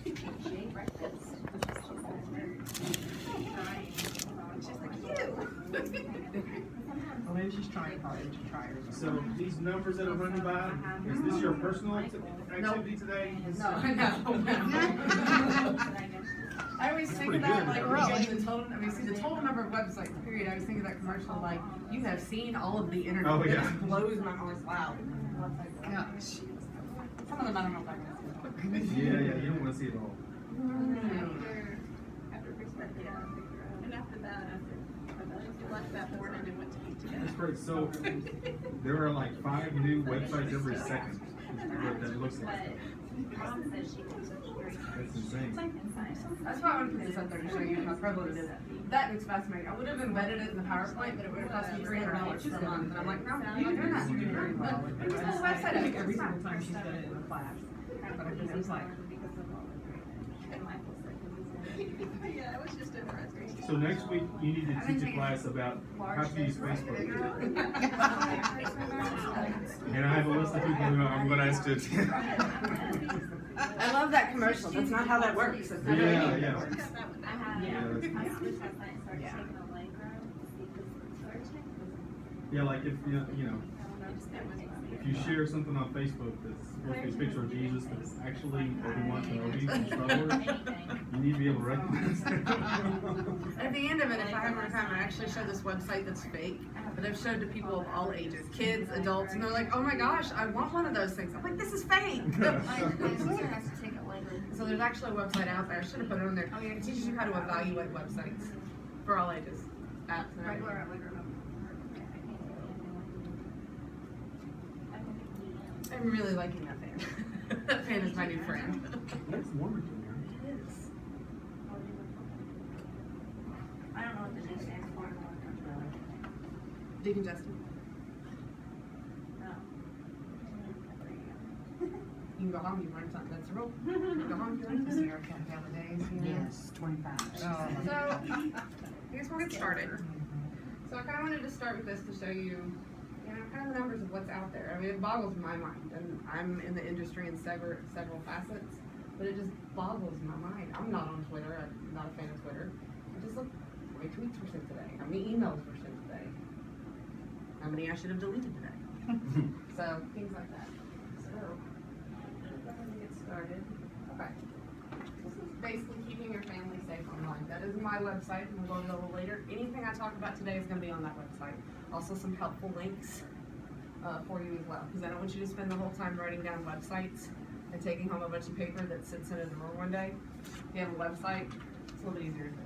She ate breakfast. She's like, you. Well, maybe she's trying hard to try her. So these numbers that are running by, is this your personal activity today? No. I always think of that, like, when you get the total, see the total number of websites, period. I was thinking of that commercial, like, you have seen all of the internet. Oh, yeah. It blows my mind. Wow. Gosh. Some of them I don't know if I can see. Yeah, you don't want to see it all. After Christmas, yeah. And after that, we left that morning and went to eat together. That's great. So there are like 5 new websites every second. That looks like. That's insane. That's why I want to put this up there to show you how prevalent it is. That looks fascinating. I would have embedded it in the PowerPoint, but it would have cost me $300 per month. And I'm like, no, you can do that. You can do that. Just pull the website up every single time she's done it in the class. But I just was like, Yeah, it was just interesting. So next week you need to teach a class about how to use Facebook. And I have a list of people who I'm going to ask to attend. I love that commercial. That's not how that works. It's not how Yeah. Yeah, like if if you share something on Facebook that's supposed to be a picture of Jesus, but it's actually Obi-Wan Kenobi from Star Wars, you need to be able to recognize that. At the end of it, if I have more time, I actually show this website that's fake, but I've showed to people of all ages, kids, adults, and they're like, oh my gosh, I want one of those things. I'm like, this is fake. So there's actually a website out there. I should have put it on there. It teaches you how to evaluate websites for all ages. Apps and everything. I'm really liking that fan. That fan is my new friend. That's wonderful, man. It is. I don't know what the D stands for. Decongestant. You can go home, you learn something. That's the rule. You can go home, you learn something. Sierra count down the days. Yes, 25. So, I guess we'll get started. So I kind of wanted to start with this to show you, kind of the numbers of what's out there. I mean, it boggles my mind, and I'm in the industry in several facets, but it just boggles my mind. I'm not on Twitter. I'm not a fan of Twitter. I just look, how many tweets were sent today? How many emails were sent today? How many I should have deleted today? So, things like that. So, let's get started. Okay. This is basically keeping your family safe online. That is my website, and we'll go over a little later. Anything I talk about today is going to be on that website. Also some helpful links for you as well, because I don't want you to spend the whole time writing down websites and taking home a bunch of paper that sits in a drawer one day. If you have a website, it's a little bit easier to do.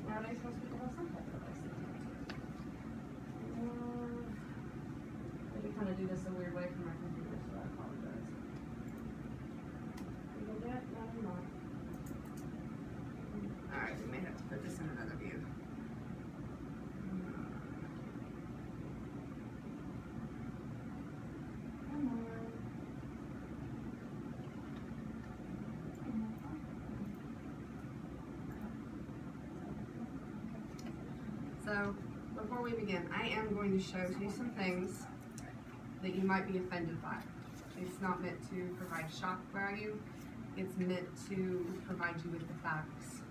Nowadays, most people have some type of website. Maybe kind of do this a weird way from my computer, so I apologize. You get that? No, I'm not. Alright, we may have to put this in another view. So, before we begin, I am going to show you some things that you might be offended by. It's not meant to provide shock value. It's meant to provide you with the facts.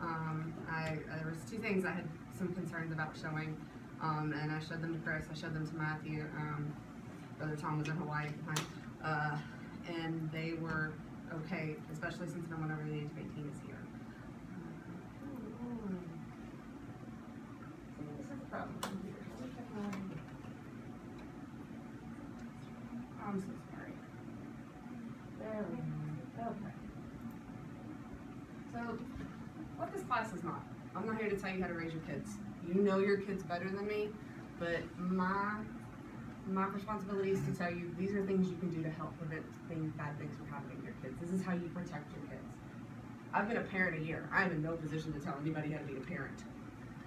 There was 2 things I had some concerns about showing, and I showed them to Chris, I showed them to Matthew. Brother Tom was in Hawaii at the time, and they were okay, especially since no one over the age of 18 is here. This is the problem with computers. Let me check my... I'm so sorry. There we go. Okay. So, what this class is not, I'm not here to tell you how to raise your kids. You know your kids better than me, but my responsibility is to tell you these are things you can do to help prevent bad things from happening to your kids. This is how you protect your kids. I've been a parent a year. I am in no position to tell anybody how to be a parent.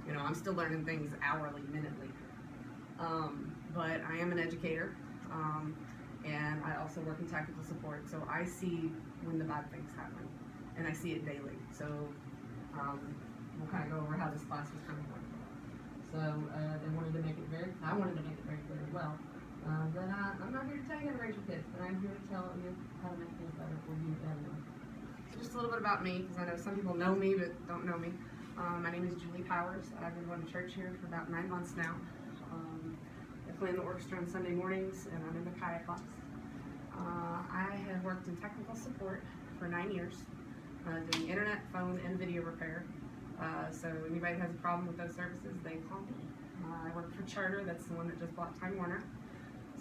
You know, I'm still learning things hourly, minutely. But I am an educator, and I also work in tactical support, so I see when the bad things happen, and I see it daily. So we'll kind of go over how this class was kind of working. So I wanted to make it very clear as well, Then I'm not here to tell you how to raise your kids, but I'm here to tell you how to make things better for you and them. So just a little bit about me, because I know some people know me but don't know me. My name is Julie Powers. I've been going to church here for about 9 months now. I play in the orchestra on Sunday mornings, and I'm in the kayak class. I have worked in technical support for 9 years, doing internet, phone, and video repair. So anybody has a problem with those services, they call me. I work for Charter, that's the one that just bought Time Warner.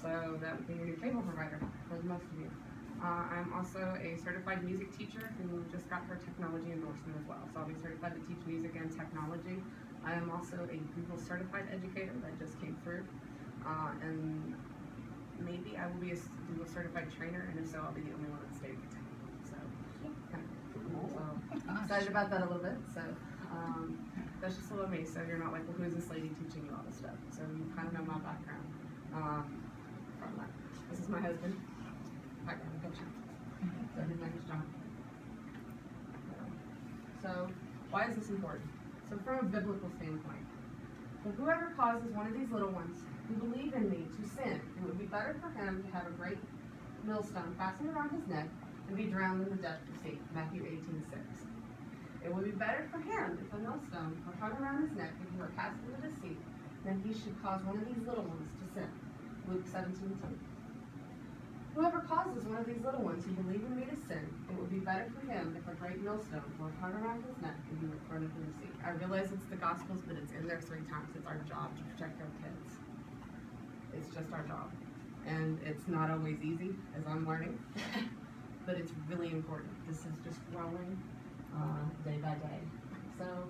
So that would be your new cable provider for most of you. I'm also a certified music teacher who just got her technology endorsement as well. So I'll be certified to teach music and technology. I am also a Google certified educator that just came through. And maybe I will be a Google certified trainer, and if so, I'll be the only one in the state of Kentucky. So, excited about that a little bit. So, that's just a little me. So you're not like, well, who's this lady teaching you all this stuff? So you kind of know my background from that. This is my husband. Background picture. So his name is John. So why is this important? So from a biblical standpoint, well, whoever causes one of these little ones who believe in me to sin, it would be better for him to have a great millstone fastened around his neck and be drowned in the depth of the sea. Matthew 18:6. It would be better for him if a millstone were hung around his neck and he were cast into the sea than he should cause one of these little ones to sin. Luke 17:2. Whoever causes one of these little ones who believe in me to sin, it would be better for him if a great millstone were hung around his neck and he were thrown into the sea. I realize it's the Gospels, but it's in there 3 times. It's our job to protect our kids. It's just our job. And it's not always easy, as I'm learning, but it's really important. This is just growing day by day. So,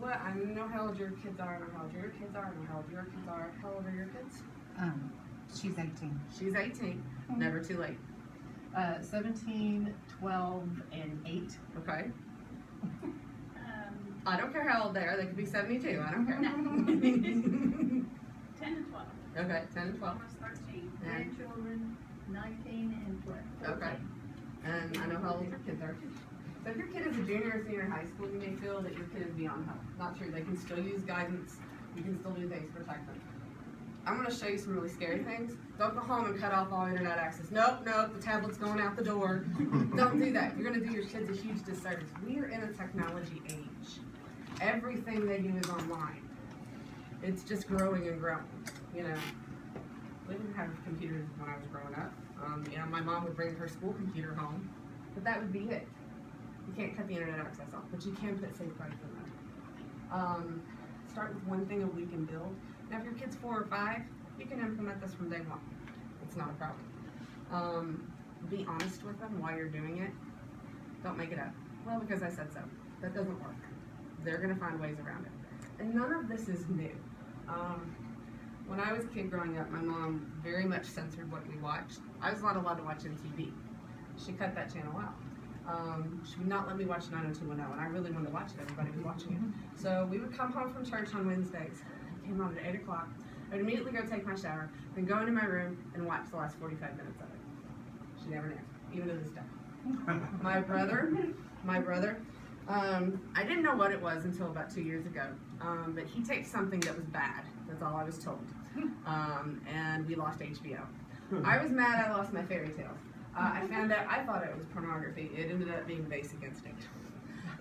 I know how old your kids are, I know how old your kids are, I know how old your kids are. How old are your kids? She's 18. She's 18. Never too late. 17, 12, and 8. Okay. I don't care how old they are. They could be 72. I don't care. 10 and 12. Okay, 10 and 12. Almost 13. And, Grandchildren, 19 and 12. okay. And I know how old your kids are. So if your kid is a junior or senior in high school, you may feel that your kid is beyond help. Not true. They can still use guidance. You can still do things to protect them. I'm going to show you some really scary things. Don't go home and cut off all internet access. Nope, the tablet's going out the door. Don't do that. You're going to do your kids a huge disservice. We are in a technology age. Everything they do is online. It's just growing and growing. You know, we didn't have computers when I was growing up. My mom would bring her school computer home, but that would be it. You can't cut the internet access off, but you can put safeguards in there. Start with one thing a week and build. Now, if your kid's 4 or 5, you can implement this from day 1. It's not a problem. Be honest with them while you're doing it. Don't make it up. Well, because I said so. That doesn't work. They're going to find ways around it. And none of this is new. When I was a kid growing up, my mom very much censored what we watched. I was not allowed to watch MTV. She cut that channel out. She would not let me watch 90210, and I really wanted to watch it. Everybody was watching it. So we would come home from church on Wednesdays. It came on at 8 o'clock. I would immediately go take my shower, then go into my room and watch the last 45 minutes of it. She never knew, even to this day. My brother, I didn't know what it was until about 2 years ago, but he taped something that was bad. That's all I was told. And we lost HBO. I was mad I lost my fairy tales. I found out, I thought it was pornography. It ended up being Basic Instinct.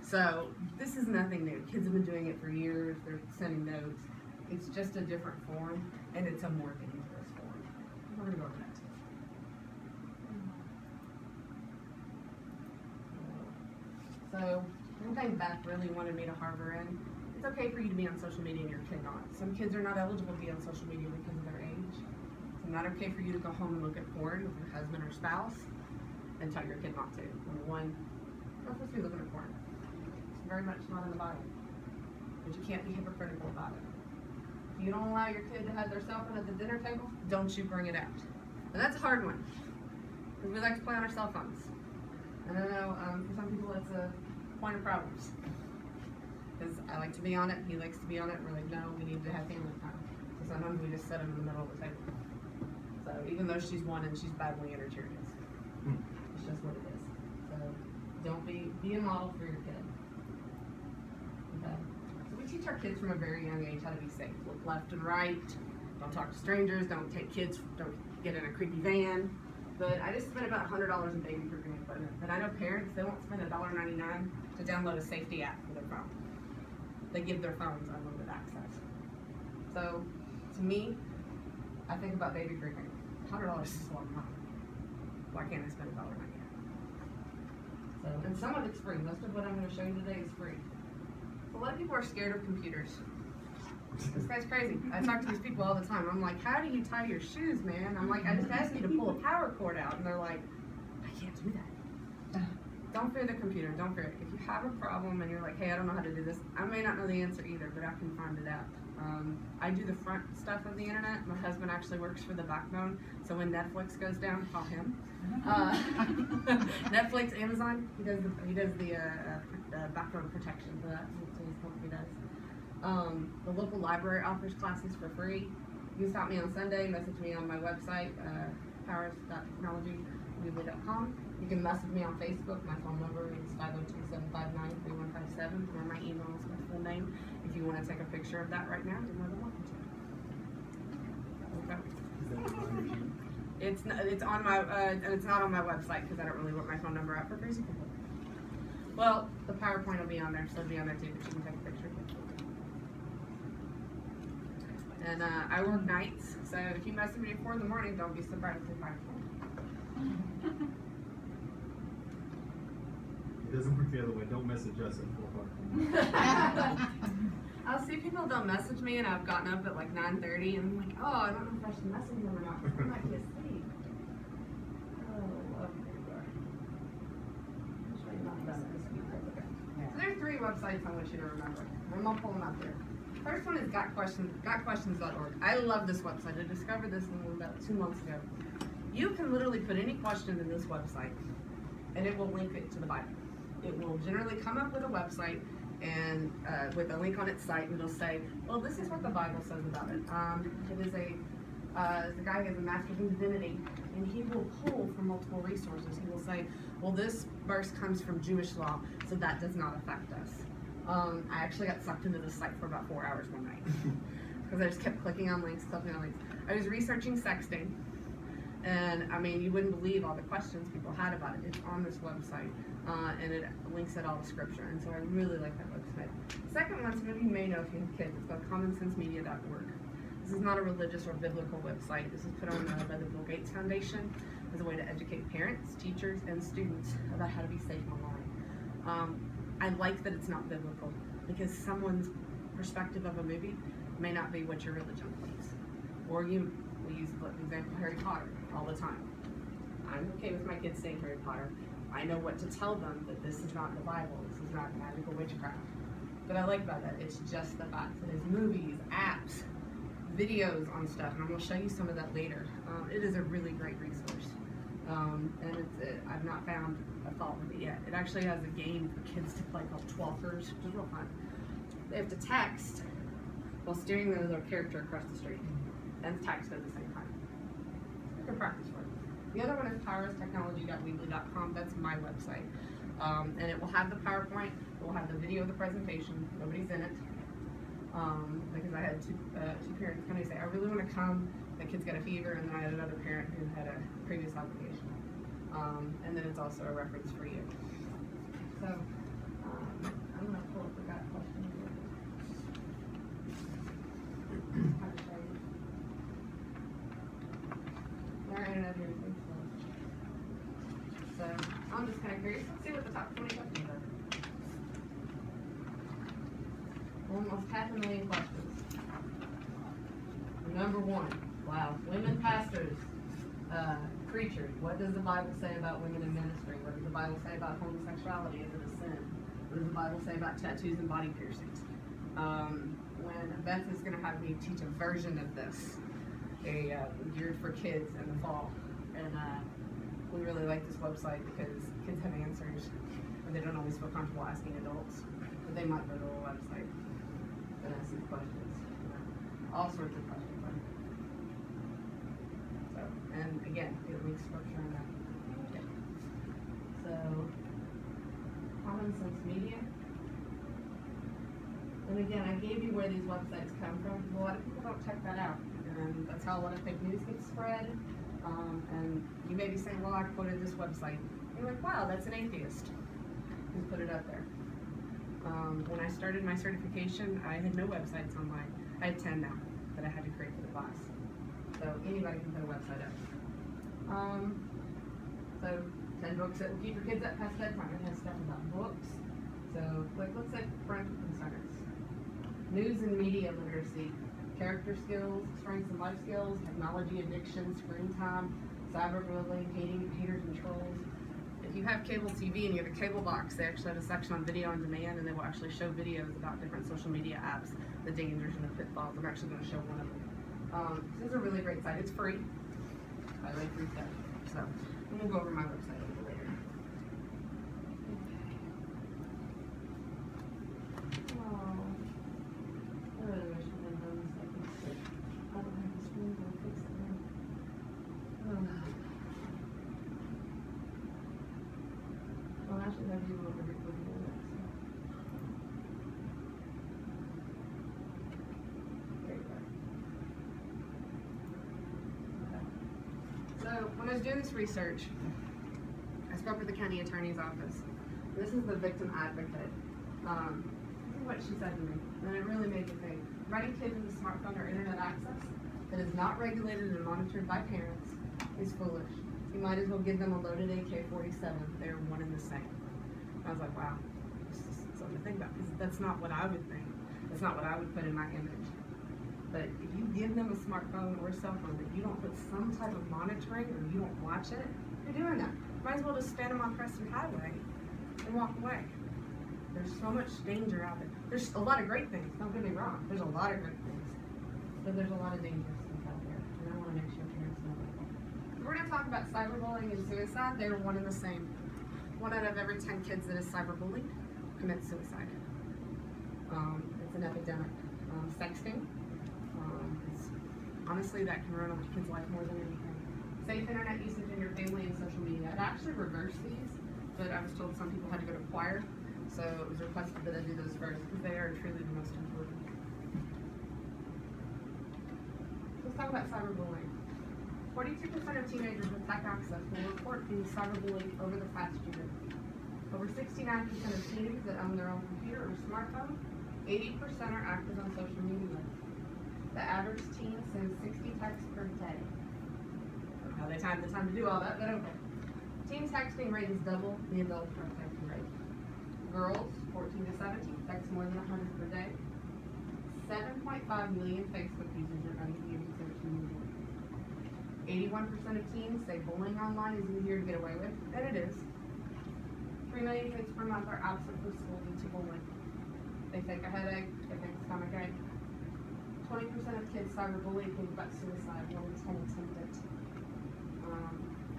So this is nothing new. Kids have been doing it for years. They're sending notes. It's just a different form, and it's a more dangerous form. We're going to go to that. So one thing Beth really wanted me to harbor in, it's okay for you to be on social media and your kid not. Some kids are not eligible to be on social media because of their age. It's not okay for you to go home and look at porn with your husband or spouse and tell your kid not to. Number one, you're not supposed to be looking at porn. It's very much not in the Bible. But you can't be hypocritical about it. If you don't allow your kid to have their cell phone at the dinner table, don't you bring it out. And that's a hard one. Because we like to play on our cell phones. And I know for some people it's a point of problems. Because I like to be on it, he likes to be on it, and we're like, no, we need to have family time. So sometimes we just set him in the middle of the table. So even though she's 1 and she's battling inner tears, it's just what it is. So don't be a model for your kid. Okay. So we teach our kids from a very young age how to be safe. Look left and right. don't talk to strangers, don't take kids, don't get in a creepy van. But I just spent about $100 in baby grooming equipment. But I know parents, they won't spend $1.99 to download a safety app for their phone. They give their phones unlimited access. So, to me, I think about baby grooming. $100 is a lot of money. Why can't I spend $1.99? So, and some of it's free. Most of what I'm going to show you today is free. So a lot of people are scared of computers. This guy's crazy. I talk to these people all the time. I'm like, how do you tie your shoes, man? I'm like, I just asked you to pull a power cord out. And they're like, I can't do that. Don't fear the computer. Don't fear it. If you have a problem and you're like, hey, I don't know how to do this, I may not know the answer either, but I can find it out. I do the front stuff of the internet. My husband actually works for the backbone, so when Netflix goes down, call him. Netflix, Amazon, he does the backbone protection for that. That's what his company does. The local library offers classes for free. You can stop me on Sunday, message me on my website, powers.technology.com. You can message me on Facebook. My phone number is 502-759-3157, or my email is my full name. If you want to take a picture of that right now, you're more than welcome to. Okay. It's on my it's not on my website because I don't really want my phone number out for crazy people. Well, the PowerPoint will be on there, so it'll be on there too, but you can take a picture. And I work nights, so if you message me at 4 in the morning, don't be surprised if I call. It doesn't work the other way. Don't message us at 4 o'clock. I'll see people don't message me, and I've gotten up at like 9:30, and I'm like, oh, I don't know if I should message them or not. I might be asleep. Oh, okay. I'm sure you're not done this week. Okay. So there's 3 websites I want you to remember. I'm gonna pull them up here. First one is gotquestions.org. I love this website. I discovered this about 2 months ago. You can literally put any question in this website, and it will link it to the Bible. It will generally come up with a website and with a link on its site, and it'll say, well, this is what the Bible says about it. It is the guy who has a master's in divinity, and he will pull from multiple resources. He will say, well, this verse comes from Jewish law, so that does not affect us. I actually got sucked into this site for about 4 hours one night because I just kept clicking on links. I was researching sexting, and I mean, you wouldn't believe all the questions people had about it. It's on this website, and it links at all the scripture, and so I really like that website. Second one, some of you may know if you have kids, it's called commonsensemedia.org. This is not a religious or biblical website. This is put on by the Bill Gates Foundation as a way to educate parents, teachers, and students about how to be safe online. I like that it's not biblical because someone's perspective of a movie may not be what your religion believes. Or we use the example Harry Potter all the time. I'm okay with my kids saying Harry Potter. I know what to tell them that this is not in the Bible. This is not magical witchcraft. But I like about that. It's just the fact that there's movies, apps, videos on stuff, and I'm going to show you some of that later. It is a really great resource. And I've not found a fault with it yet. It actually has a game for kids to play called Twelfers, which is real fun. They have to text while steering their character across the street, and text at the same time. You can practice for it. The other one is powerstechnology.weebly.com. That's my website. And it will have the PowerPoint, it will have the video of the presentation. Nobody's in it. Because I had two parents come and say, I really want to come. The kid's got a fever, and then I had another parent who had a previous obligation. And then it's also a reference for you. So, I'm going to pull up the gut question here. How to show you. Our internet here is really slow. So, I'm just kind of curious. Let's see what the top 20 questions are. Almost 500,000 questions. Number 1. Wow. Women pastors, preachers. What does the Bible say about women in ministry? What does the Bible say about homosexuality? Is it a sin? What does the Bible say about tattoos and body piercings? When Beth is going to have me teach a version of this, geared for kids in the fall, and we really like this website because kids have answers, and they don't always feel comfortable asking adults, but they might go to a website and ask these questions. All sorts of questions. So, and again, it links scripture in that. Okay. So, Common Sense Media. And again, I gave you where these websites come from. A lot of people don't check that out. and that's how a lot of fake news gets spread. And you may be saying, well, I quoted this website. And you're like, wow, that's an atheist who put it up there. When I started my certification, I had no websites online. I had 10 now that I had to create for the class. So anybody can put a website up. So 10 books that will keep your kids up past bedtime. It has stuff about books. So like, let's say parental concerns, news and media literacy, character skills, strengths and life skills, technology addiction, screen time, cyberbullying, haters and trolls. If you have cable TV and you have a cable box, they actually have a section on video on demand, and they will actually show videos about different social media apps, the dangers and the pitfalls. I'm actually going to show one of them. This is a really great site. It's free. I like free stuff. So I'm going to go over my website a little later. Oh, I really wish we had done this. I don't have the screen to fix it now. Well, actually, that'd be a little bit looking at it. There you go. Okay. So, when I was doing this research, I spoke with the county attorney's office. This is the victim advocate. This is what she said to me, and it really made me think. Running kids with a smartphone or internet access that is not regulated and monitored by parents is foolish. You might as well give them a loaded AK-47. They're one and the same. I was like, wow, this is something to think about, because that's not what I would think. That's not what I would put in my image. But if you give them a smartphone or a cell phone that you don't put some type of monitoring, or you don't watch it, you're doing that. Might as well just stand them on Preston Highway and walk away. There's so much danger out there. There's a lot of great things, don't get me wrong. There's a lot of great things. But there's a lot of dangerous things out there. And I want to make sure parents know that. We're going to talk about cyberbullying and suicide. They're one and the same. 1 out of every 10 kids that is cyberbullied commits suicide. It's an epidemic. Sexting. Honestly, that can ruin a kid's life more than anything. Safe internet usage in your family and social media. I'd actually reversed these, but I was told some people had to go to choir. So it was requested that I do those first, because they are truly the most important. Let's talk about cyberbullying. 42% of teenagers with tech access will report being cyberbullied over the past year. Over 69% of teens that own their own computer or smartphone, 80% are active on social media. The average teen sends 60 texts per day. I don't know how they time the time to do all that, but okay. Teen texting rate is double the adult texting rate. Girls, 14 to 17, text more than 100 per day. 7.5 million Facebook users are uneducated social media. 81% of teens say bullying online is easier to get away with, and it is. 3 million kids per month are absent from school due to bullying. They fake a headache, they fake a stomach ache. 20% of kids cyberbullied think about suicide, 1 in 10 attempt it.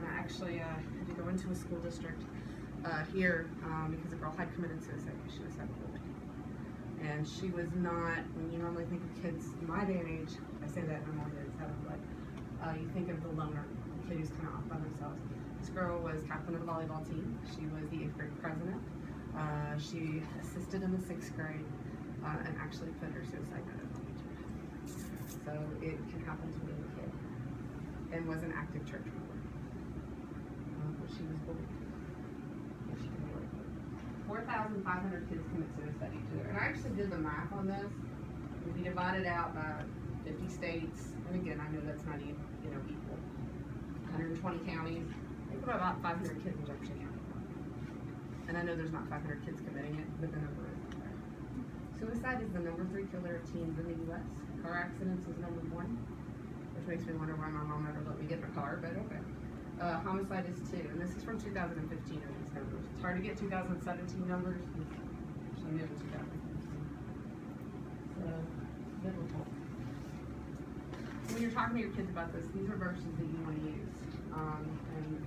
And I actually had to go into a school district here because a girl had committed suicide because she was cyberbullied. And she was not, when you normally think of kids in my day and age, I say that in my day, it's cyberbullied, you think of the loner, the kid who's kind of off by themselves. This girl was captain of the volleyball team. She was the 8th grade president. She assisted in the 6th grade and actually put her suicide note on the teacher. So it can happen to any kid. And was an active church member. But she was bullied. 4,500 kids commit suicide each year. And I actually did the math on this. If you divide it out by 50 states, and again, I know that's not even, equal. 120 counties. Think about 500 kids in Jefferson County. And I know there's not 500 kids committing it, but the number is there. Suicide is the number 3 killer of teens in the U.S. Car accidents is number 1, which makes me wonder why my mom never let me get in a car, but okay. Homicide is 2, and this is from 2015 of these numbers. It's hard to get 2017 numbers. She knew it was 2015. So, biblical. When you're talking to your kids about this, these are verses that you want to use. And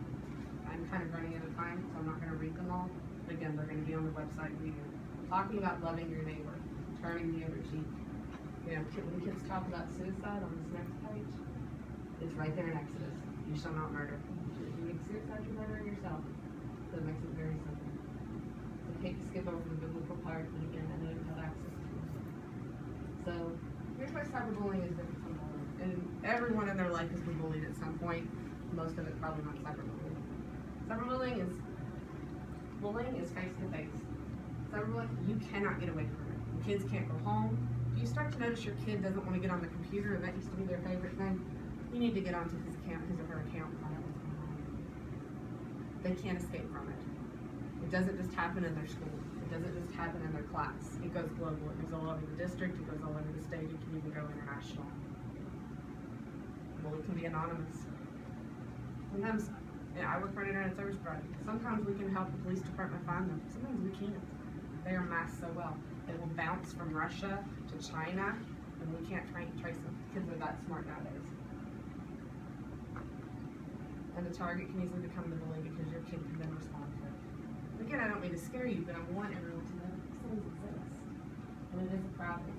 I'm kind of running out of time, so I'm not going to read them all. But again, they're going to be on the website. Talking about loving your neighbor, turning the other cheek. When kids talk about suicide on this next page, it's right there in Exodus. You shall not murder. If you make suicide, you're murdering yourself. So it makes it very simple. So I hate to skip over the biblical part, but again, I know you have access to it. So here's why cyberbullying is different from bullying. And everyone in their life has been bullied at some point. Most of it probably not cyberbullying. Cyberbullying is face to face. Cyberbullying, you cannot get away from it. When kids can't go home, if you start to notice your kid doesn't want to get on the computer, and that used to be their favorite thing, you need to get onto his or her account and find out what's going on. They can't escape from it. It doesn't just happen in their school. It doesn't just happen in their class. It goes global. It goes all over the district. It goes all over the state. It can even go international. Well, it can be anonymous. Sometimes, I work for an internet service provider. Sometimes we can help the police department find them. Sometimes we can't. They are masked so well. They will bounce from Russia to China, and we can't trace them. Kids are that smart nowadays. And the target can easily become the bully because your kid can then respond to it. And again, I don't mean to scare you, but I want everyone to know that these things exist. And it is a problem.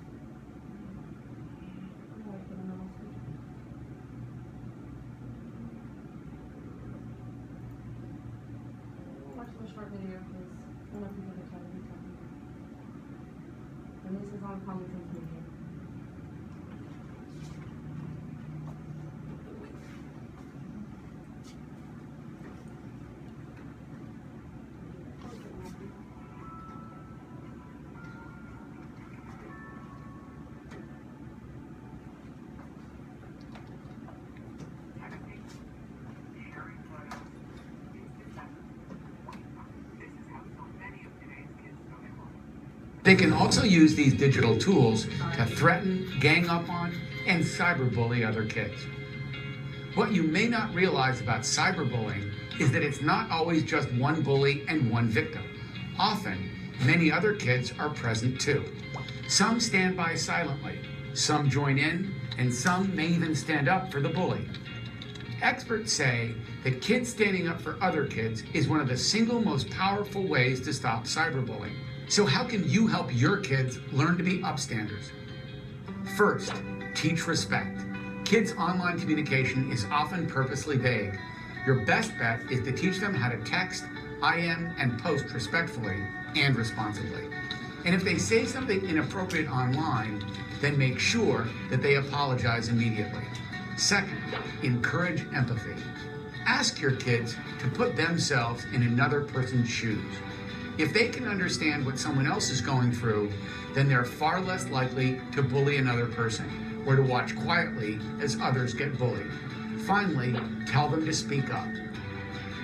Watch the short video, please. I don't know if you can tell me something. And this is on Common Sense Media. They can also use these digital tools to threaten, gang up on, and cyberbully other kids. What you may not realize about cyberbullying is that it's not always just one bully and one victim. Often, many other kids are present too. Some stand by silently, some join in, and some may even stand up for the bully. Experts say that kids standing up for other kids is one of the single most powerful ways to stop cyberbullying. So how can you help your kids learn to be upstanders? First, teach respect. Kids' online communication is often purposely vague. Your best bet is to teach them how to text, IM, and post respectfully and responsibly. And if they say something inappropriate online, then make sure that they apologize immediately. Second, encourage empathy. Ask your kids to put themselves in another person's shoes. If they can understand what someone else is going through, then they're far less likely to bully another person or to watch quietly as others get bullied. Finally, tell them to speak up.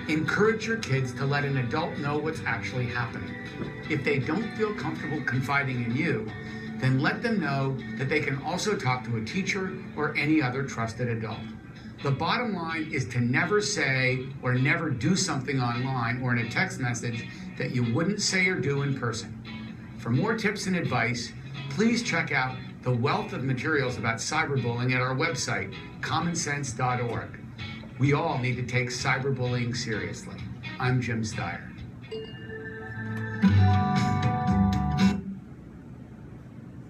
Encourage your kids to let an adult know what's actually happening. If they don't feel comfortable confiding in you, then let them know that they can also talk to a teacher or any other trusted adult. The bottom line is to never say or never do something online or in a text message that you wouldn't say or do in person. For more tips and advice, please check out the wealth of materials about cyberbullying at our website, commonsense.org. We all need to take cyberbullying seriously. I'm Jim Steyer.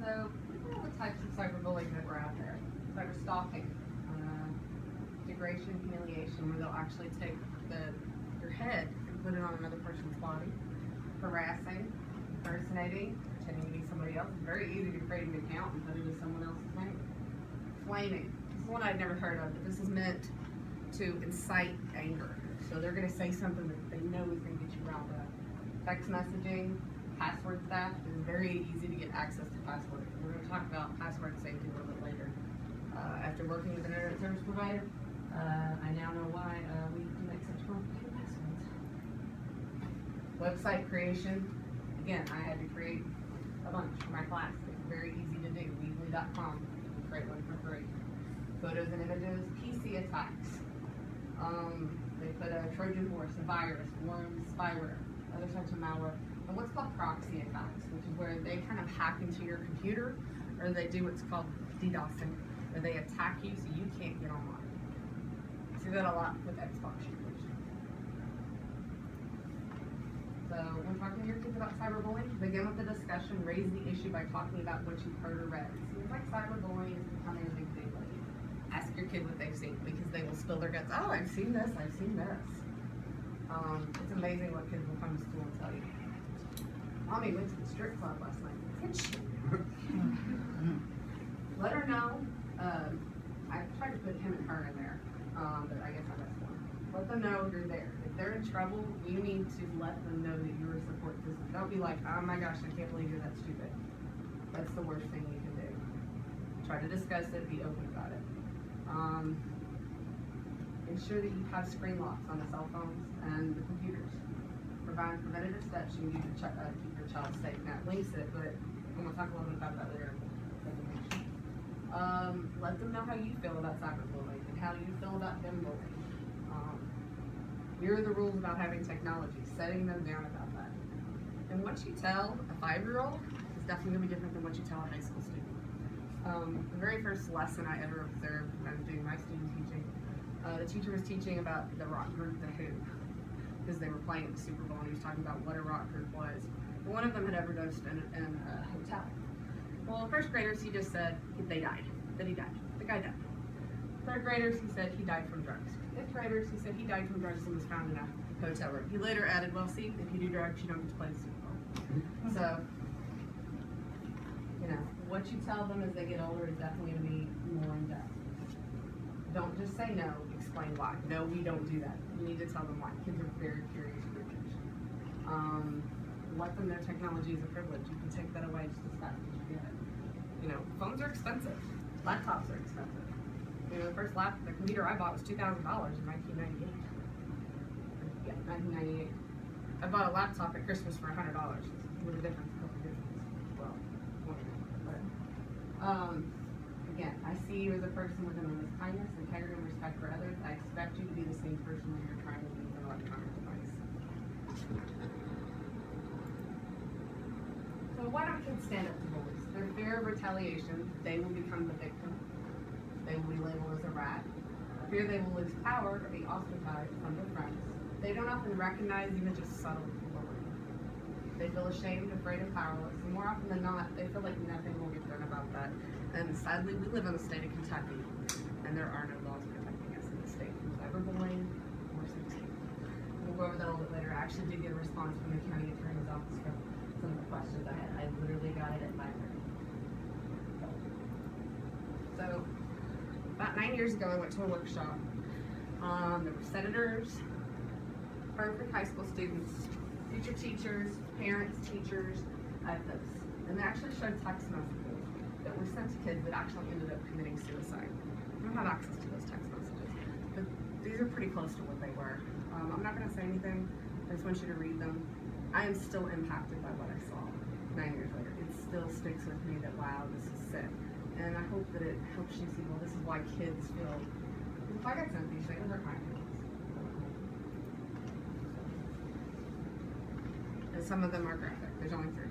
So, look at all the types of cyberbullying that were out there. Cyberstalking, degradation, humiliation, where they'll actually take your head and put it on another person's body. Harassing, impersonating, pretending to be somebody else. It's very easy to create an account and put it as someone else's name. Flaming. This is one I'd never heard of, but this is meant to incite anger. So they're going to say something that they know is going to get you riled up. Text messaging, password theft. It is very easy to get access to passwords. We're going to talk about password safety a little bit later. After working with an internet service provider, I now know why we can make such complicated passwords. Website creation. Again, I had to create a bunch for my class. It's very easy to do. Weebly.com. You can create one for free. Photos and images. PC attacks. They put a Trojan horse, a virus, worms, spyware, other types of malware, and what's called proxy attacks, which is where they kind of hack into your computer, or they do what's called DDoSing, where they attack you so you can't get online. I see that a lot with Xbox users. So when talking to your kids about cyberbullying, begin with the discussion, raise the issue by talking about what you've heard or read. It seems like cyberbullying is becoming a big thing lately. Ask your kid what they've seen, because they will spill their guts. Oh, I've seen this, I've seen this. It's amazing what kids will come to school and tell you. Mommy went to the strip club last night. Let her know. I tried to put them know you're there. If they're in trouble, you need to let them know that you're a support system. Don't be like, oh my gosh, I can't believe you're that stupid. That's the worst thing you can do. Try to discuss it, be open about it. Ensure that you have screen locks on the cell phones and the computers. Provide preventative steps you can do to keep your child safe. Now, it links it, but I'm going to talk a little bit about that later. Let them know how you feel about cyberbullying and how you feel about them bullying. Here are the rules about having technology, setting them down about that. And what you tell a 5-year-old is definitely going to be different than what you tell a high school student. The very first lesson I ever observed when I was doing my student teaching, the teacher was teaching about the rock group, The Who, because they were playing at the Super Bowl and he was talking about what a rock group was. One of them had overdosed in a hotel. Well, first graders, he just said they died, that he died. The guy died. Third graders, he said he died from drugs. Fifth graders, he said he died from drugs and was found in a hotel room. He later added, well, see, if you do drugs, you don't get to play the Super Bowl. So, you know, what you tell them as they get older is definitely going to be more in depth. Don't just say no, explain why. No, we don't do that. You need to tell them why. Kids are very curious creatures. Let them know technology is a privilege. You can take that away just as fast as you get it. You know, phones are expensive. Laptops are expensive. You know, the computer I bought was $2,000 in 1998. Yeah, 1998. I bought a laptop at Christmas for $100. With a difference, a couple difference. Well, one of them. But, again, I see you as a person with enormous kindness, integrity, and respect for others. I expect you to be the same person when you're trying to use an electronic device. So why don't kids stand up to bullies? Their fear of retaliation, they will become the victim. They will be labeled as a rat. Fear they will lose power or be ostracized from their friends. They don't often recognize even just subtle bullying. They feel ashamed, afraid, and powerless. And more often than not, they feel like nothing will get done about that. And sadly, we live in the state of Kentucky, and there are no laws protecting us in the state from cyberbullying or sexting. We'll go over that a little bit later. I actually did get a response from the county attorney's office from some of the questions I had. I literally got it at 9:30. So, about 9 years ago, I went to a workshop. There were senators, perfect high school students, future teachers, parents, teachers, ethics. And they actually showed text messages that were sent to kids that actually ended up committing suicide. I don't have access to those text messages, but these are pretty close to what they were. I'm not going to say anything. I just want you to read them. I am still impacted by what I saw 9 years later. It still sticks with me that, wow, this is sick. And I hope that it helps you see, well, this is why kids feel, if I got sent these things, they're my feelings. And some of them are graphic. There's only 3.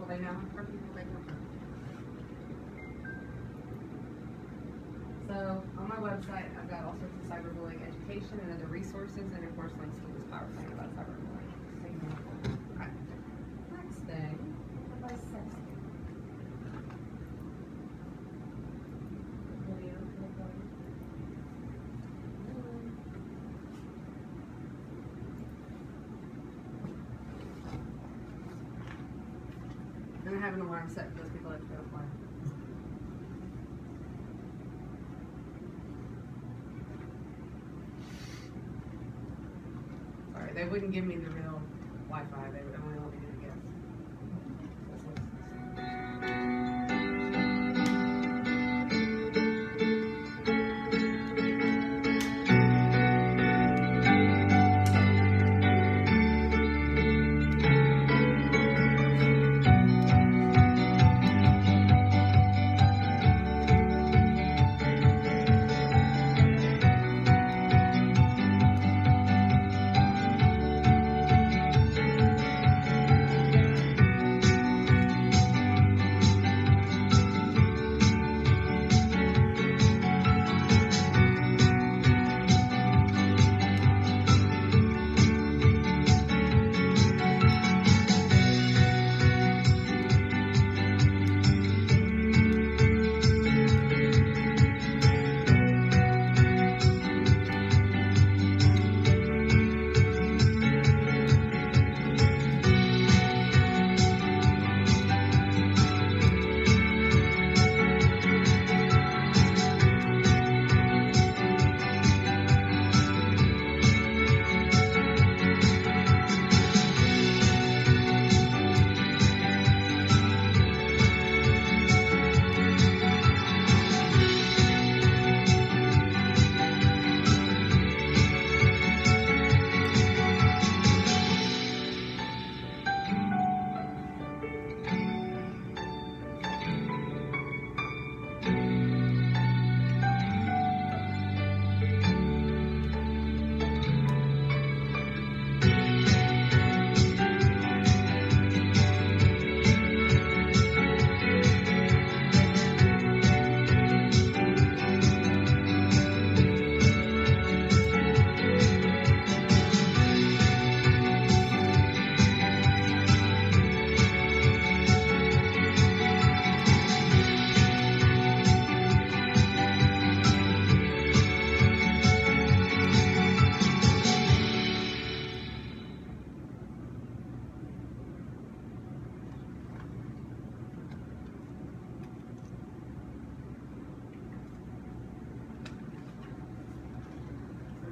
They know for people they know. So on my website, I've got all sorts of cyberbullying education and other resources, and of course links to this PowerPoint about cyberbullying. Okay. Next thing, what about sexting? Video recording. And I have an alarm set for those people that don't fly. They wouldn't give me the real Wi-Fi. They would only let me do the gifts.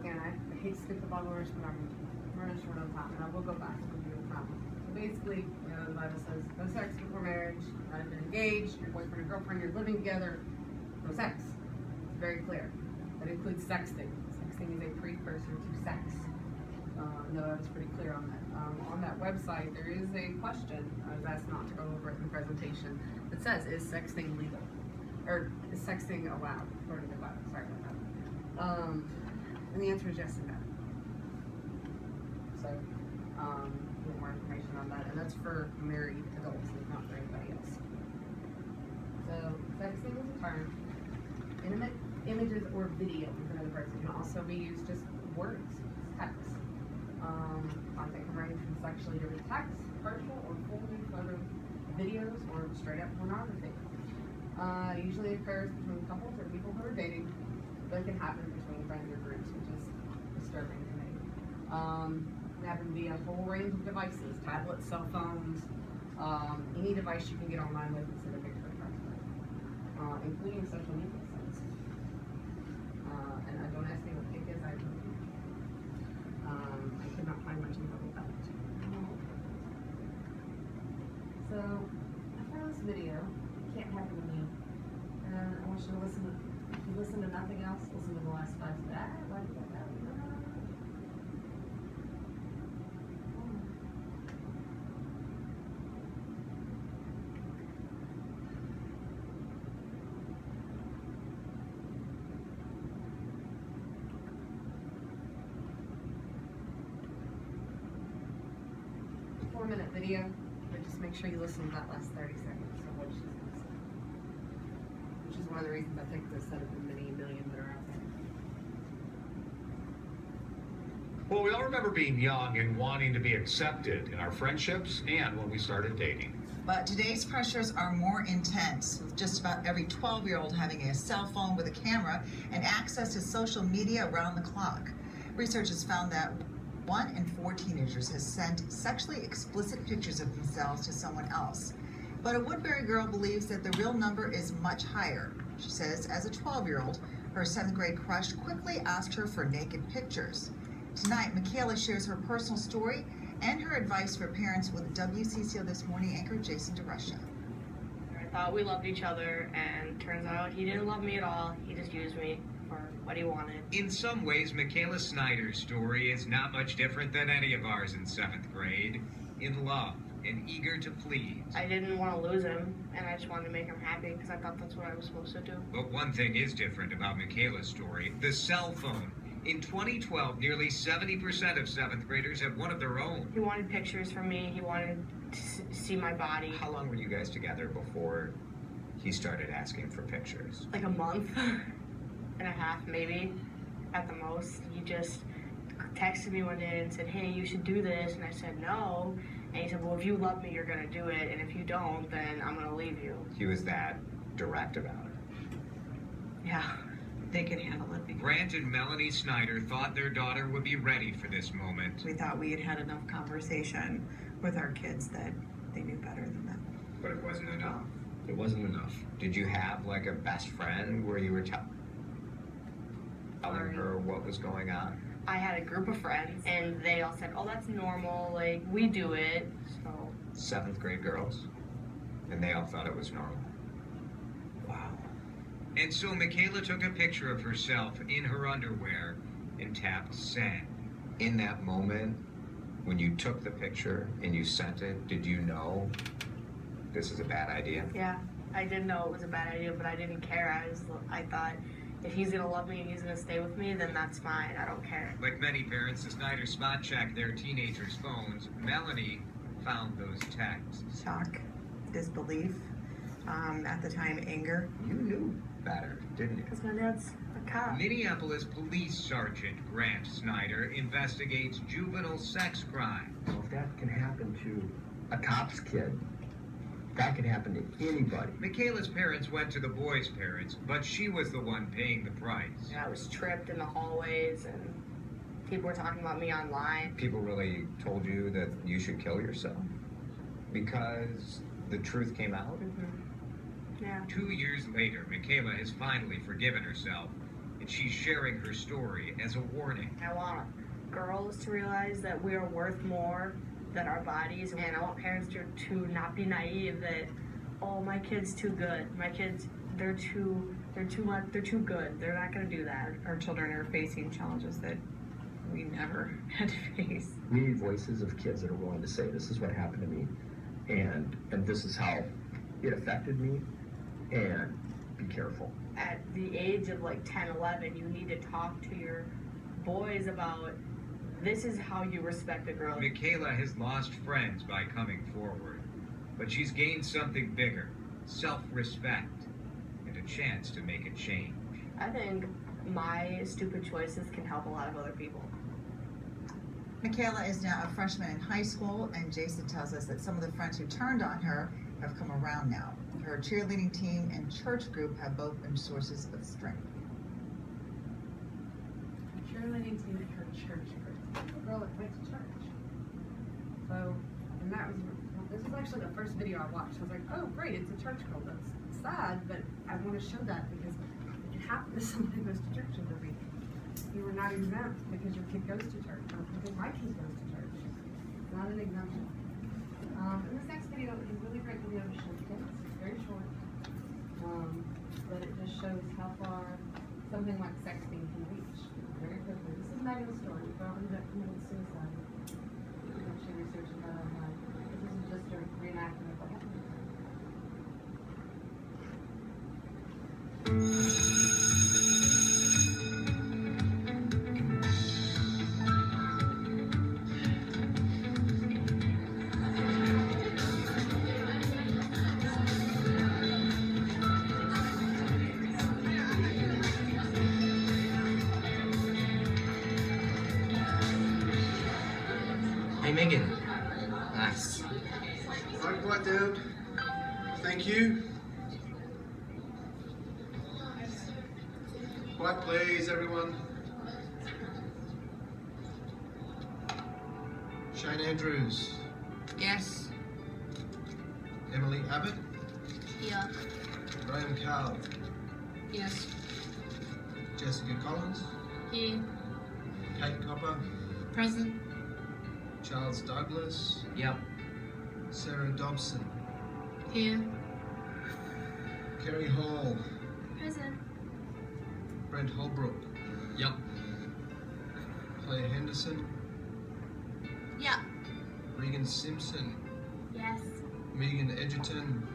I hate to skip the Bible verse, but I'm running short on time, and I will go back to the time. So basically, the Bible says, no sex before marriage, not if you're engaged, your boyfriend or girlfriend, you're living together, no sex. It's very clear. That includes sexting. Sexting is a precursor to sex. No, I was pretty clear on that. On that website, there is a question, I was asked not to go over it in the presentation, that says, is sexting legal? Or is sexting allowed, according to the Bible? Sorry about that. And the answer is yes and no. So, a little more information on that, and that's for married adults, and not for anybody else. So, sexting is a term. Intimate images or video with another person can also be used just words, text. Content can range from sexually driven text, partial or full nude photo videos, or straight up pornography. Usually occurs between couples or people who are dating, but it can happen between friends or groups, which is disturbing to me. It can happen via a whole range of devices, tablets, cell phones, any device you can get online with and send a picture across with, including social media sites. And don't ask me what pick is, I don't know. I could not find much info about it. So, after this video, it can't happen to me. And I want you to listen to, if you listen to nothing else, listen to the last 5 steps. Why did that happen? 4-minute video, but just make sure you listen to that last 30 seconds of what she's going to say. Which is one of the reasons I picked this out of the many million that are out there. Well, we all remember being young and wanting to be accepted in our friendships and when we started dating. But today's pressures are more intense, with just about every 12-year-old having a cell phone with a camera and access to social media around the clock. Research has found that 1 in 4 teenagers has sent sexually explicit pictures of themselves to someone else. But a Woodbury girl believes that the real number is much higher. She says as a 12-year-old, her 7th grade crush quickly asked her for naked pictures. Tonight, Michaela shares her personal story and her advice for parents with WCCO This Morning anchor Jason DeRusha. I thought we loved each other, and turns out he didn't love me at all. He just used me for what he wanted. In some ways, Michaela Snyder's story is not much different than any of ours in 7th grade. In love and eager to please. I didn't want to lose him, and I just wanted to make him happy because I thought that's what I was supposed to do. But one thing is different about Michaela's story: the cell phone. In 2012, nearly 70% of 7th graders had one of their own. He wanted pictures from me. He wanted to see my body. How long were you guys together before he started asking for pictures? Like a month and a half, maybe, at the most. He just texted me one day and said, hey, you should do this. And I said, no. And he said, well, if you love me, you're going to do it. And if you don't, then I'm going to leave you. He was that direct about it. Yeah, they could handle it. Grant and Melanie Snyder thought their daughter would be ready for this moment. We thought we had had enough conversation with our kids that they knew better than that. But it wasn't enough. It wasn't enough. Did you have like a best friend where you were telling her what was going on? I had a group of friends, and they all said, oh, that's normal, like, we do it, so. 7th grade girls? And they all thought it was normal. Wow. And so Michaela took a picture of herself in her underwear and tapped send. In that moment, when you took the picture and you sent it, did you know this is a bad idea? Yeah, I did know it was a bad idea, but I didn't care. I thought, if he's gonna love me and he's gonna stay with me, then that's fine. I don't care. Like many parents, the Snyder spot checked their teenagers' phones. Melanie found those texts. Shock, disbelief, at the time, anger. You knew better, didn't you? Because my dad's a cop. Minneapolis Police Sergeant Grant Snyder investigates juvenile sex crime. Well, if that can happen to a cop's kid, that can happen to anybody. Michaela's parents went to the boy's parents, but she was the one paying the price. I was tripped in the hallways, and people were talking about me online. People really told you that you should kill yourself because the truth came out? Mm-hmm. Yeah. 2 years later, Michaela has finally forgiven herself, and she's sharing her story as a warning. I want girls to realize that we are worth more than our bodies, and I want parents to not be naive that, oh, my kid's too good. My kids, they're too good. They're not gonna do that. Our children are facing challenges that we never had to face. We need voices of kids that are willing to say, this is what happened to me, and this is how it affected me, and be careful. At the age of like 10, 11, you need to talk to your boys about, this is how you respect a girl. Michaela has lost friends by coming forward, but she's gained something bigger: self-respect and a chance to make a change. I think my stupid choices can help a lot of other people. Michaela is now a freshman in high school, and Jason tells us that some of the friends who turned on her have come around now. Her cheerleading team and church group have both been sources of strength. Cheerleading team at her church group. A girl that went to church. So, and this was actually the first video I watched. I was like, oh great, it's a church girl. That's sad, but I want to show that because it happened to somebody who goes to church every week. You are not exempt because your kid goes to church, or because my kid goes to church. It's not an exemption. And this next video is a really great video to show kids. It's very short, but it just shows how far something like sexting can reach very quickly. This is Megan's story. The girl ended up committing suicide. She researched that online. This is just a reenactment of what happened. Hey, Megan. Nice. Right, quiet down. Thank you. Quiet, please, everyone. Shane Andrews. Yes. Emily Abbott. Yeah. Graham Carl. Yes. Jessica Collins. Here. Kate Copper. Present. Charles Douglas. Yep. Sarah Dobson. Here. Kerry Hall. Present. Brent Holbrook. Yep. Claire Henderson. Yeah. Regan Simpson. Yes. Megan Edgerton.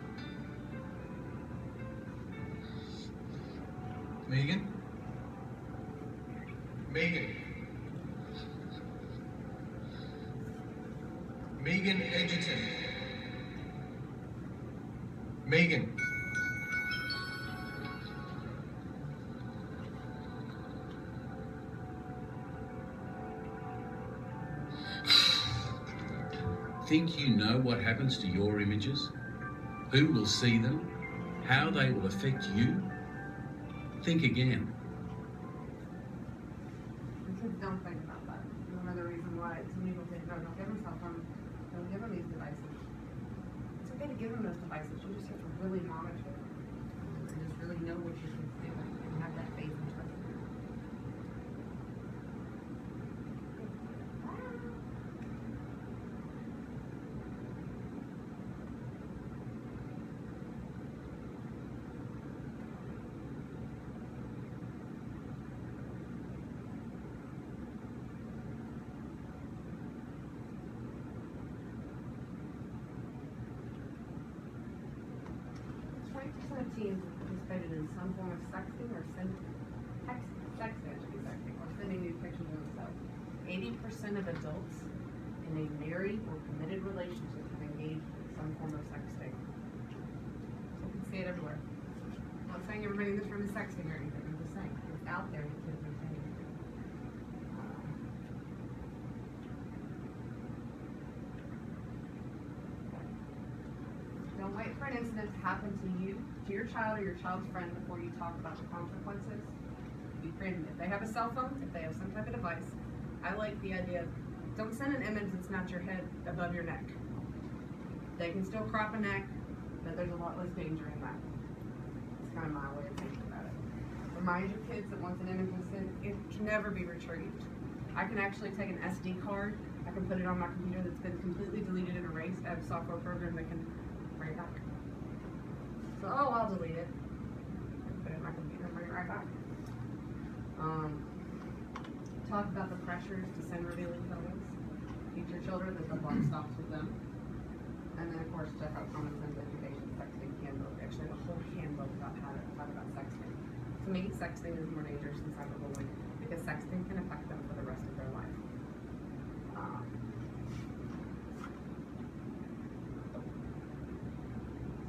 Megan? Megan. Megan Edgerton. Megan. Think you know what happens to your images? Who will see them? How they will affect you? Think again. And kids don't think about that. Another reason why some people say, no, don't give them cell phones, don't give them these devices. It's okay to give them those devices, you just have to really monitor them. And just really know what your kids doing and have that faith and trust in them. Of teens have participated in some form of sexting or sending nude pictures of themselves. 80% of adults in a married or committed relationship have engaged in some form of sexting. So you can see it everywhere. I'm not saying everybody in this room is sexting or anything. I'm just saying it's out there. The kids are saying it. Don't wait for an incident to happen to you, to your child or your child's friend before you talk about the consequences. Be preemptive. If they have a cell phone, if they have some type of device, I like the idea of don't send an image that's not your head above your neck. They can still crop a neck, but there's a lot less danger in that. It's kind of my way of thinking about it. Remind your kids that once an image is sent, it can never be retrieved. I can actually take an SD card, I can put it on my computer that's been completely deleted and erased. I have a software program that can bring it back. So, I'll delete it. Put it in my computer and bring it right back. Talk about the pressures to send revealing photos. Teach your children that the buck stops with them. And then, of course, check out Common Sense Education Sexting Handbook. Actually, a whole handbook about how to talk about sexting. To me, sexting is more dangerous than cyberbullying because sexting can affect them for the rest of their life.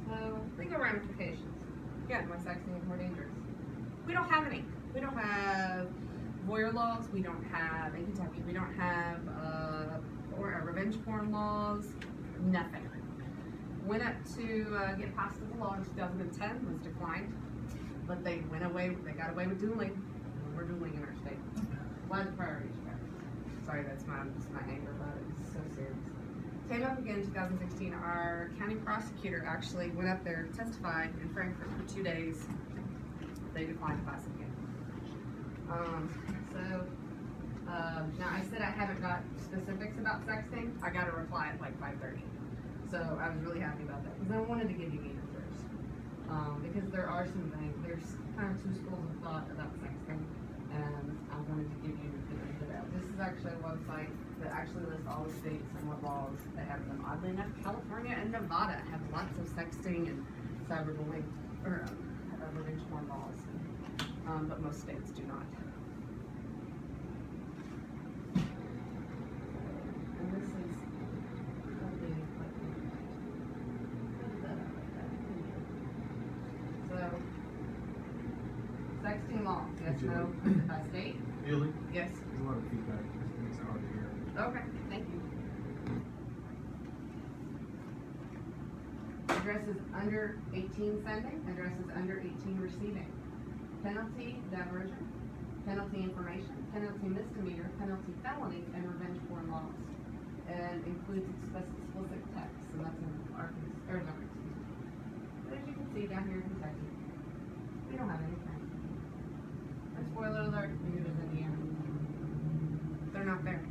So, legal ramifications. Again, why sexting is more dangerous. We don't have any. We don't have voyeur laws. We don't have, in Kentucky, we don't have revenge porn laws. Nothing. Went up to get passed as a law in 2010, was declined. But they got away with dueling. We're dueling in our state. Why the priorities are. Sorry, that's my anger about it. It's so serious. Came up again in 2016. Our county prosecutor actually went up there, testified in Frankfurt for 2 days. They declined to pass it again. Now I said I haven't got specifics about sexting. I got a reply at like 5:30. So I was really happy about that because I wanted to give you answers. Because there are some things, there's kind of two schools of thought about sexting, and I wanted to give you the benefit of. This is actually a website that actually lists all the states and what laws they have them. Oddly enough, California and Nevada have lots of sexting and cyberbullying, or revenge porn laws, but most states do not. And this is so, sexting law, yes, no, by state? Haley? Yes. There's a lot of feedback. It makes it hard to hear. Okay, thank you. Addresses under 18 sending, addresses under 18 receiving. Penalty, diversion, penalty information, penalty misdemeanor, penalty felony, and revenge porn laws. And includes explicit text, and that's in Arizona, excuse me. But as you can see down here in Kentucky, we don't have anything. And spoiler alert, neither does Indiana. They're not there.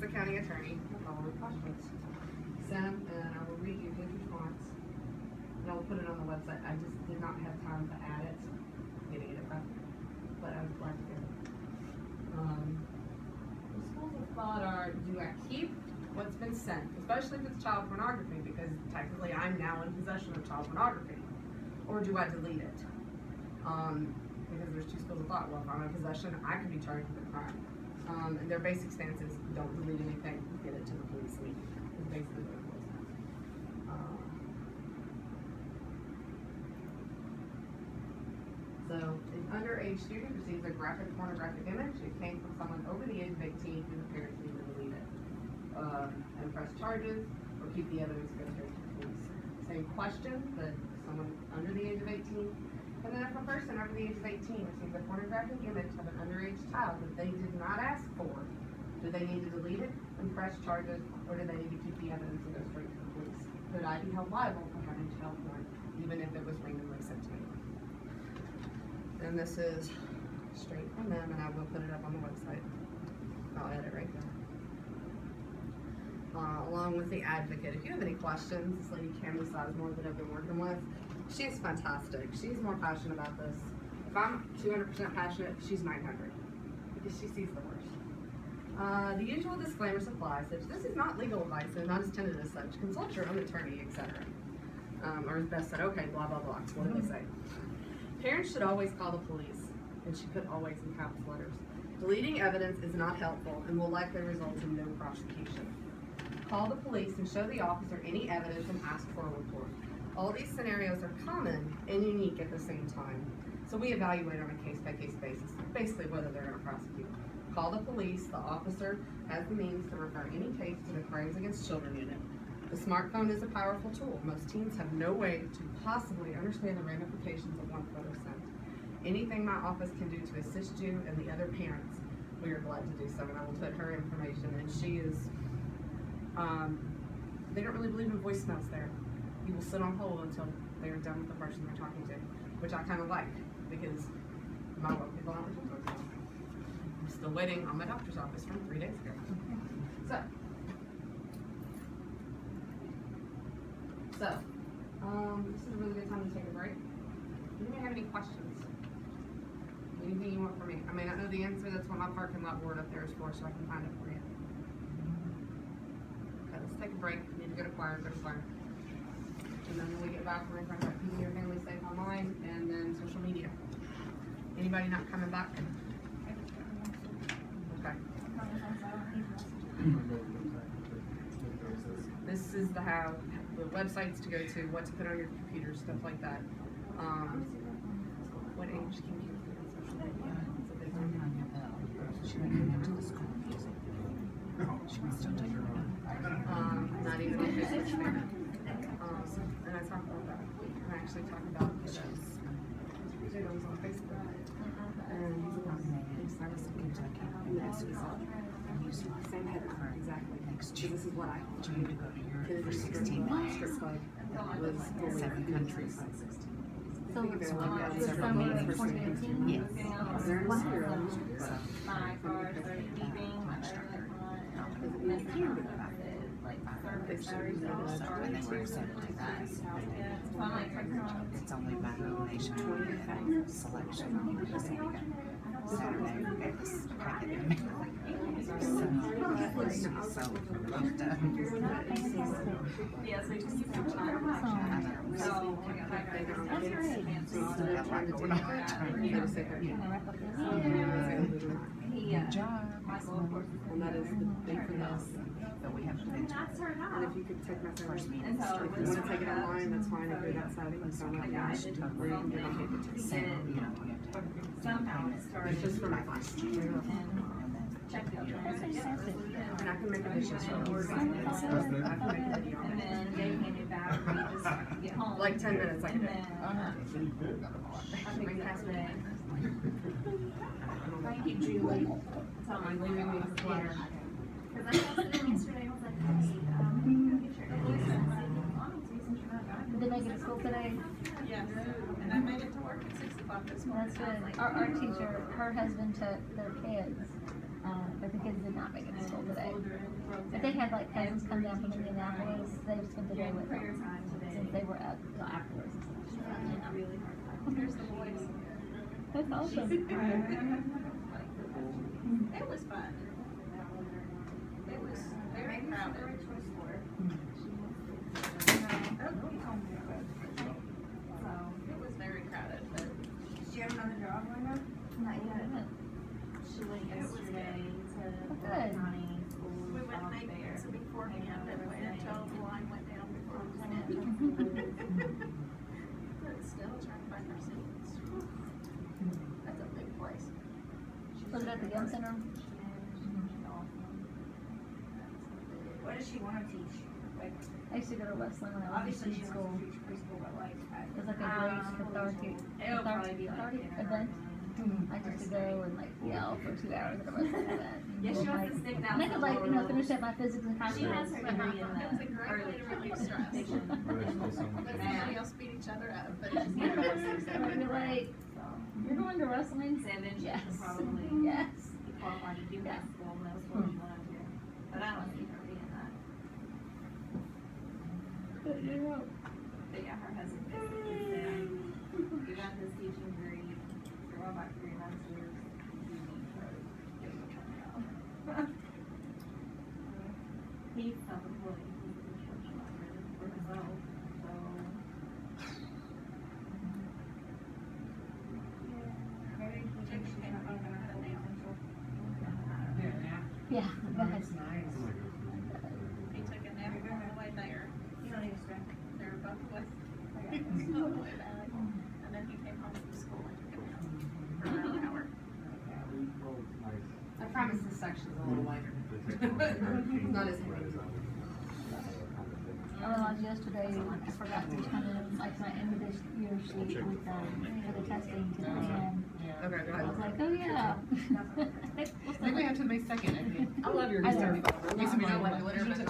the county attorney the following questions. Send, and I will read you his response, and I will put it on the website. I just did not have time to add it, getting it back, but I was glad to get it. The schools of thought are, do I keep what's been sent, especially if it's child pornography, because technically I'm now in possession of child pornography, or do I delete it? Because there's two schools of thought. Well, if I'm in possession, I could be charged with a crime. And their basic stance is don't delete anything, get it to the police immediately. Is basically what it was. So, an underage student receives a graphic pornographic image. It came from someone over the age of 18 who the parents need to delete it. And press charges or keep the evidence go straight to the police. Same question, but someone under the age of 18. And then if a person over the age of 18 receives a pornographic image of an underage child that they did not ask for, do they need to delete it and press charges, or do they need to keep the evidence and go straight to the police? Could I be held liable for having child porn, even if it was randomly sent to me? And this is straight from them, and I will put it up on the website. I'll add it right there. Along with the advocate. If you have any questions, this lady Cameron Sizemore that I've been working with, she's fantastic. She's more passionate about this. If I'm 200% passionate, she's 900 because she sees the worst. The usual disclaimers apply, such this is not legal advice and not intended as such. Consult your own attorney, etc. Or as Beth said, okay, blah blah blah. What do they say? Parents should always call the police, and she put always in capital letters. Deleting evidence is not helpful and will likely result in no prosecution. Call the police and show the officer any evidence and ask for a report. All these scenarios are common and unique at the same time. So we evaluate on a case-by-case basis, basically whether they're going to prosecute. Call the police. The officer has the means to refer any case to the Crimes Against Children unit. The smartphone is a powerful tool. Most teens have no way to possibly understand the ramifications of one photo sent. Anything my office can do to assist you and the other parents, we are glad to do so, and I will put her information, and she is, they don't really believe in voicemails there. You will sit on hold until they're done with the person they're talking to, which I kind of like, because my work people aren't listening to voicemails. I'm still waiting on my doctor's office from 3 days ago. So, this is a really good time to take a break. Do you have any questions? Anything you want from me? I may not know the answer. That's what my parking lot board up there is for, so I can find it for you. Okay, let's take a break. You need to go to choir, And then when we get back, we're going to talk about keeping your family safe online and then social media. Anybody not coming back? Okay. This is the websites to go to, what to put on your computer, stuff like that. What age can you put on social media? It's a big one. Not even on Facebook. And I talk about that. And I actually talk about those videos on Facebook. And same header, exactly. This is what I want to go to Europe for 16 months. Strip club was 7 countries. So it's summer of 2018? Yes. They're in Syria. My car started beeping. It's only by nomination selection. Saturday, it's packet in me. Yeah, so you can keep your time. So, Good job. And that is the big for this. But we have to And if you could take my first meeting, if you want to take it online, that's fine. If you're that savvy, you don't have to. Or you can get on paper too. Somehow it started. It's just for my class. Check the And I can make a video. I can make a video. And then they handed back, we just get home. Like 10 minutes, I can do it. I think that's it. Thank you, Julie. Tell me, leaving me for Claire. Because I texted him yesterday, I was like, hey, Did they make it to school today? Yes, and I made it to work at 6 o'clock this morning. That's good. Our teacher, her husband took their kids, but the kids did not make it to school today. had like cousins come down from Indianapolis. They spent the day with them since they were up till afterwards and stuff. It's really hard. Here's the boys. That's awesome. It was fun. It was very crowded. It was very crowded, but. Did you have another job, Linda? Not yet. She went yesterday to the county school. We went maintenance beforehand and waited until the line went down before we went in. But still trying to find our seats. That's a big place. Was it at the gun center? What does she want to teach? Like, I used to go to wrestling when I was obviously in she school. wants to teach preschool, but like, It was like a great cathartic event. I used to go and like yell for 2 hours at a wrestling event. Yeah, she wants to stick down. And I could like, finish up my physics and She has her degree in It was a great way to relieve stress. Let somebody else beat each other up, but it's You're like, you're going to wrestling? And then she Yes. should probably Yes. be qualified to do basketball, and that's what she wanted to. But I don't see her being that. But yeah, her husband basically said, you got this teaching degree, you're going back 3 months, you need to get a job. He's self-employed, he's a construction operator for himself, so. Yeah, that's He nice. took a nap on the way there. You don't need to spend. They were both away. On the way back. And then he came home from school and took a nap for about an hour. I promise this section's a little lighter. Not as heavy. I realized yesterday, I forgot to turn in like my end of this year sheet with for the testing today, and Okay, go I ahead. was like, oh yeah. I think we have to May 2nd, I think. I love your I know. research. Makes me not like glitter, but